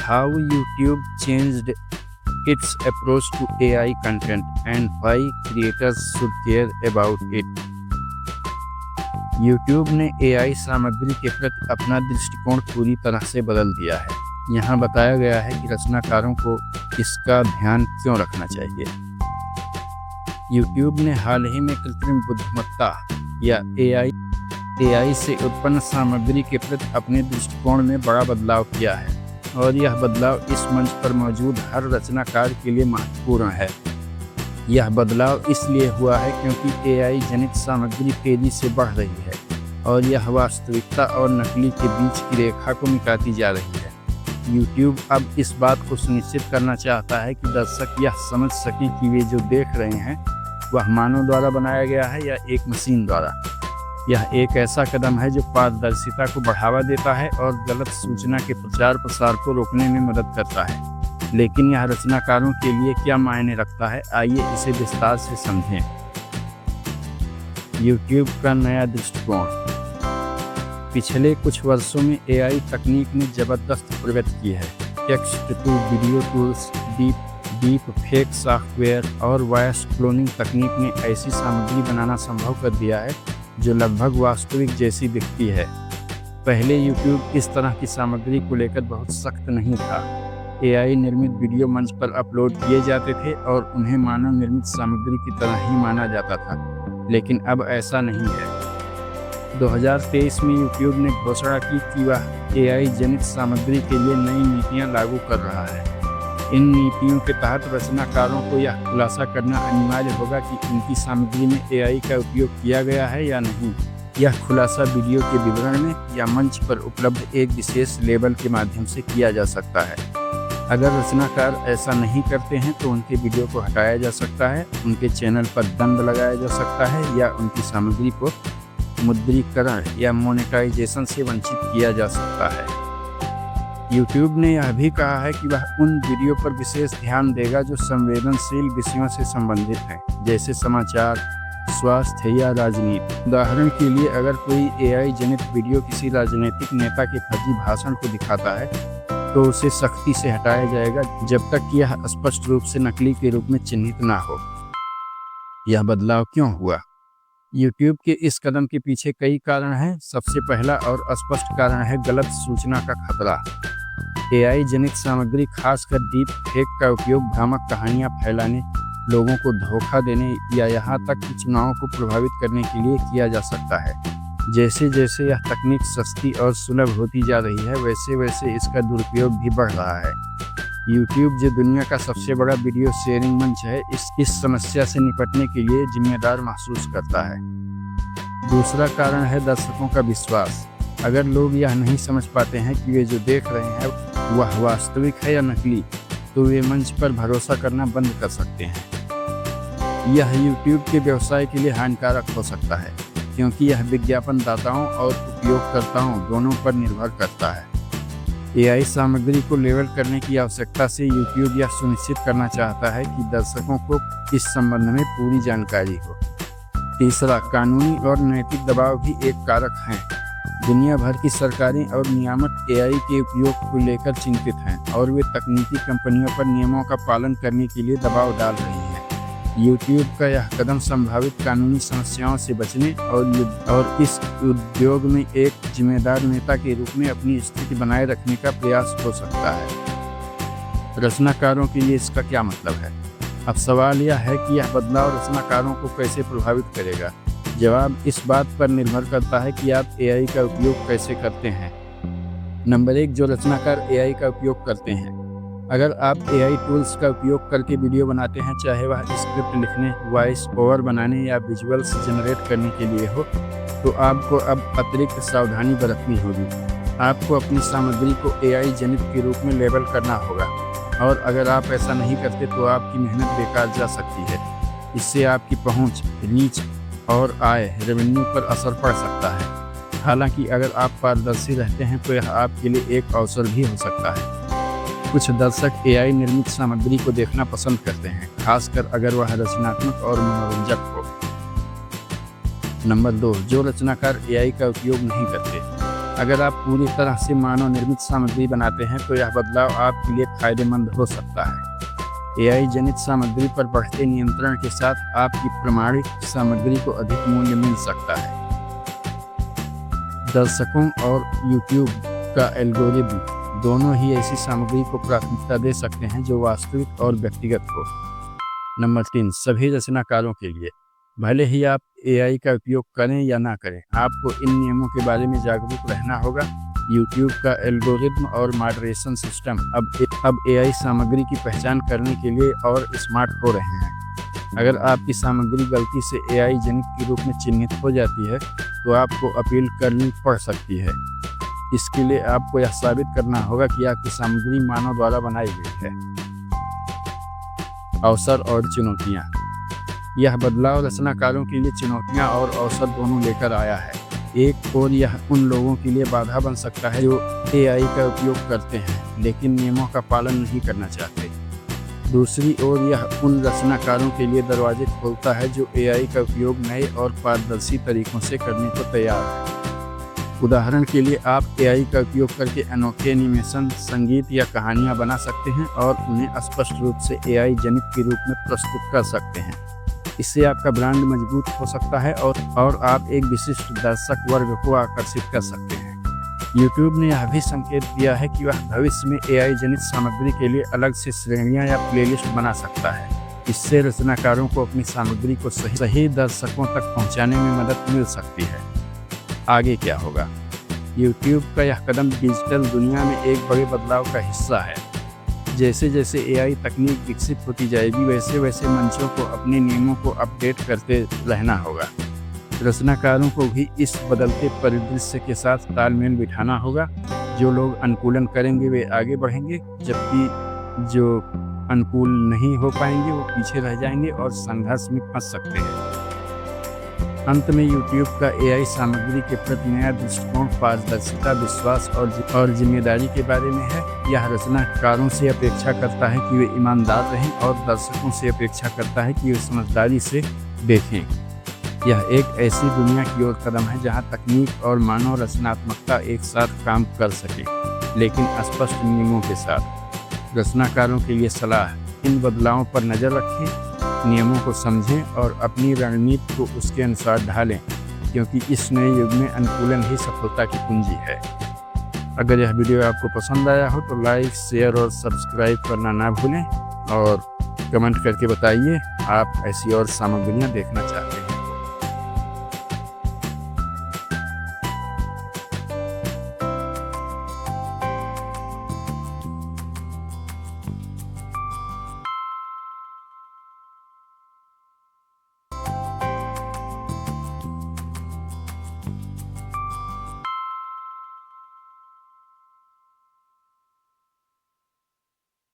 how YouTube changed its approach to AI content and why creators should care about it। YouTube ने AI सामग्री के प्रति अपना दृष्टिकोण पूरी तरह से बदल दिया है। यहाँ बताया गया है कि रचनाकारों को इसका ध्यान क्यों रखना चाहिए। YouTube ने हाल ही में कृत्रिम बुद्धिमत्ता या AI से उत्पन्न सामग्री के प्रति अपने दृष्टिकोण में बड़ा बदलाव किया है और यह बदलाव इस मंच पर मौजूद हर रचनाकार के लिए महत्वपूर्ण है। यह बदलाव इसलिए हुआ है क्योंकि AI जनित सामग्री तेजी से बढ़ रही है और यह वास्तविकता और नकली के बीच की रेखा को मिटाती जा रही है। YouTube अब इस बात को सुनिश्चित करना चाहता है कि दर्शक यह समझ सकें कि वे जो देख रहे हैं वह मानव द्वारा बनाया गया है या एक मशीन द्वारा। यह एक ऐसा कदम है जो पारदर्शिता को बढ़ावा देता है और गलत सूचना के प्रचार प्रसार को रोकने में मदद करता है। लेकिन यह रचनाकारों के लिए क्या मायने रखता है, आइए इसे विस्तार से समझें। YouTube का नया दृष्टिकोण। पिछले कुछ वर्षों में AI तकनीक ने जबरदस्त प्रगति की है। Text to video tools, deep fake software और वॉइस क्लोनिंग तकनीक ने ऐसी सामग्री बनाना संभव कर दिया है जो लगभग वास्तविक जैसी दिखती है। पहले YouTube इस तरह की सामग्री को लेकर बहुत सख्त नहीं था। AI निर्मित वीडियो मंच पर अपलोड किए जाते थे और उन्हें मानव निर्मित सामग्री की तरह ही माना जाता था, लेकिन अब ऐसा नहीं है। 2023 में YouTube ने घोषणा की कि वह AI जनित सामग्री के लिए नई नीतियां लागू कर रहा है। इन नीतियों के तहत रचनाकारों को यह खुलासा करना अनिवार्य होगा कि उनकी सामग्री में AI का उपयोग किया गया है या नहीं। यह खुलासा वीडियो के विवरण में या मंच पर उपलब्ध एक विशेष लेबल के माध्यम से किया जा सकता है। अगर रचनाकार ऐसा नहीं करते हैं तो उनके वीडियो को हटाया जा सकता है, उनके चैनल पर दंड लगाया जा सकता है या उनकी सामग्री को मुद्रीकरण या मोनेटाइजेशन से वंचित किया जा सकता है। YouTube ने यह भी कहा है कि वह उन वीडियो पर विशेष ध्यान देगा जो संवेदनशील विषयों से संबंधित हैं, जैसे समाचार, स्वास्थ्य या राजनीति। उदाहरण के लिए, अगर कोई AI जनित वीडियो किसी राजनीतिक नेता के फर्जी भाषण को दिखाता है तो उसे सख्ती से हटाया जाएगा जब तक कि यह स्पष्ट रूप से नकली के रूप में चिन्हित ना हो। यह बदलाव क्यों हुआ? YouTube के इस कदम के पीछे कई कारण हैं। सबसे पहला और स्पष्ट कारण है गलत सूचना का खतरा। AI जनित सामग्री, खासकर डीप फेक का उपयोग भ्रामक कहानियां फैलाने, लोगों को धोखा देने या यहाँ तक कि चुनावों को प्रभावित करने के लिए किया जा सकता है। जैसे जैसे यह तकनीक सस्ती और सुलभ होती जा रही है, वैसे वैसे इसका दुरुपयोग भी बढ़ रहा है। YouTube, जो दुनिया का सबसे बड़ा वीडियो शेयरिंग मंच है, इस समस्या से निपटने के लिए जिम्मेदार महसूस करता है। दूसरा कारण है दर्शकों का विश्वास। अगर लोग यह नहीं समझ पाते हैं कि वे जो देख रहे हैं वह वास्तविक है या नकली, तो वे मंच पर भरोसा करना बंद कर सकते हैं। यह YouTube के व्यवसाय के लिए हानिकारक हो सकता है क्योंकि यह विज्ञापनदाताओं और उपयोगकर्ताओं दोनों पर निर्भर करता है। AI सामग्री को लेबल करने की आवश्यकता से YouTube यह सुनिश्चित करना चाहता है कि दर्शकों को इस संबंध में पूरी जानकारी हो। तीसरा, कानूनी और नैतिक दबाव भी एक कारक हैं। दुनिया भर की सरकारें और नियामक AI के उपयोग को लेकर चिंतित हैं और वे तकनीकी कंपनियों पर नियमों का पालन करने के लिए दबाव डाल रही हैं। YouTube का यह कदम संभावित कानूनी समस्याओं से बचने और इस उद्योग में एक जिम्मेदार नेता के रूप में अपनी स्थिति बनाए रखने का प्रयास हो सकता है। रचनाकारों के लिए इसका क्या मतलब है? अब सवाल यह है कि यह बदलाव रचनाकारों को कैसे प्रभावित करेगा। जवाब इस बात पर निर्भर करता है कि आप AI का उपयोग कैसे करते हैं। नंबर 1, जो रचनाकार AI का उपयोग करते हैं। अगर आप AI टूल्स का उपयोग करके वीडियो बनाते हैं, चाहे वह स्क्रिप्ट लिखने, वॉइस ओवर बनाने या विजुअल्स जनरेट करने के लिए हो, तो आपको अब अतिरिक्त सावधानी बरतनी होगी। आपको अपनी सामग्री को AI जनित के रूप में लेबल करना होगा और अगर आप ऐसा नहीं करते तो आपकी मेहनत बेकार जा सकती है। इससे आपकी पहुंच, रीच और आय रेवेन्यू पर असर पड़ सकता है। हालांकि अगर आप पारदर्शी रहते हैं तो यह आपके लिए एक अवसर भी हो सकता है। कुछ दर्शक AI निर्मित सामग्री को देखना पसंद करते हैं, खासकर अगर वह रचनात्मक और मनोरंजक हो। नंबर 2, जो रचनाकार AI का उपयोग नहीं करते। अगर आप पूरी तरह से मानव निर्मित सामग्री बनाते हैं तो यह बदलाव आपके लिए फायदेमंद हो सकता है। एआई जनित सामग्री पर बढ़ते नियंत्रण के साथ आपकी प्रमाणिक सामग्री को अधिक मूल्य मिल सकता है। दर्शकों और YouTube का एल्गोरिदम दोनों ही ऐसी सामग्री को प्राथमिकता दे सकते हैं जो वास्तविक और व्यक्तिगत हो। नंबर 3, सभी रचनाकारों के लिए। भले ही आप एआई का उपयोग करें या ना करें, आपको इन नियमों के बारे में जागरूक रहना होगा। YouTube का एल्गोरिदम और मॉडरेशन सिस्टम अब एआई सामग्री की पहचान करने के लिए और स्मार्ट हो रहे हैं। अगर आपकी सामग्री गलती से एआई जनित के रूप में चिन्हित हो जाती है तो आपको अपील करनी पड़ सकती है। इसके लिए आपको यह साबित करना होगा कि आपकी सामग्री मानव द्वारा बनाई गई है। अवसर और चुनौतियाँ। यह बदलाव रचनाकारों के लिए चुनौतियाँ और अवसर दोनों लेकर आया है। एक ओर यह उन लोगों के लिए बाधा बन सकता है जो एआई का उपयोग करते हैं लेकिन नियमों का पालन नहीं करना चाहते। दूसरी ओर यह उन रचनाकारों के लिए दरवाजे खोलता है जो एआई का उपयोग नए और पारदर्शी तरीकों से करने को तैयार है। उदाहरण के लिए आप एआई का उपयोग करके अनोखे एनिमेशन, संगीत या कहानियां बना सकते हैं और उन्हें स्पष्ट रूप से एआई जनित के रूप में प्रस्तुत कर सकते हैं। इससे आपका ब्रांड मजबूत हो सकता है और आप एक विशिष्ट दर्शक वर्ग को आकर्षित कर सकते हैं। YouTube ने यह भी संकेत दिया है कि वह भविष्य में एआई जनित सामग्री के लिए अलग से श्रेणियां या प्लेलिस्ट बना सकता है। इससे रचनाकारों को अपनी सामग्री को सही दर्शकों तक पहुंचाने में मदद मिल सकती है। आगे क्या होगा? YouTube का यह कदम डिजिटल दुनिया में एक बड़े बदलाव का हिस्सा है। जैसे जैसे एआई तकनीक विकसित होती जाएगी वैसे वैसे मंचों को अपने नियमों को अपडेट करते रहना होगा। रचनाकारों को भी इस बदलते परिदृश्य के साथ तालमेल बिठाना होगा। जो लोग अनुकूलन करेंगे वे आगे बढ़ेंगे, जबकि जो अनुकूल नहीं हो पाएंगे वो पीछे रह जाएंगे और संघर्ष में फंस सकते हैं। अंत में YouTube का एआई सामग्री के प्रति नया दृष्टिकोण पारदर्शिता, विश्वास और जिम्मेदारी के बारे में है। यह रचनाकारों से अपेक्षा करता है कि वे ईमानदार रहें और दर्शकों से अपेक्षा करता है कि वे समझदारी से देखें। यह एक ऐसी दुनिया की ओर कदम है जहां तकनीक और मानव रचनात्मकता एक साथ काम कर सके, लेकिन स्पष्ट नियमों के साथ। रचनाकारों के लिए सलाह: इन बदलावों पर नज़र रखें, नियमों को समझें और अपनी रणनीति को उसके अनुसार ढालें, क्योंकि इस नए युग में अनुकूलन ही सफलता की कुंजी है। अगर यह वीडियो आपको पसंद आया हो तो लाइक, शेयर और सब्सक्राइब करना ना भूलें और कमेंट करके बताइए आप ऐसी और सामग्रियाँ देखना चाहते हैं।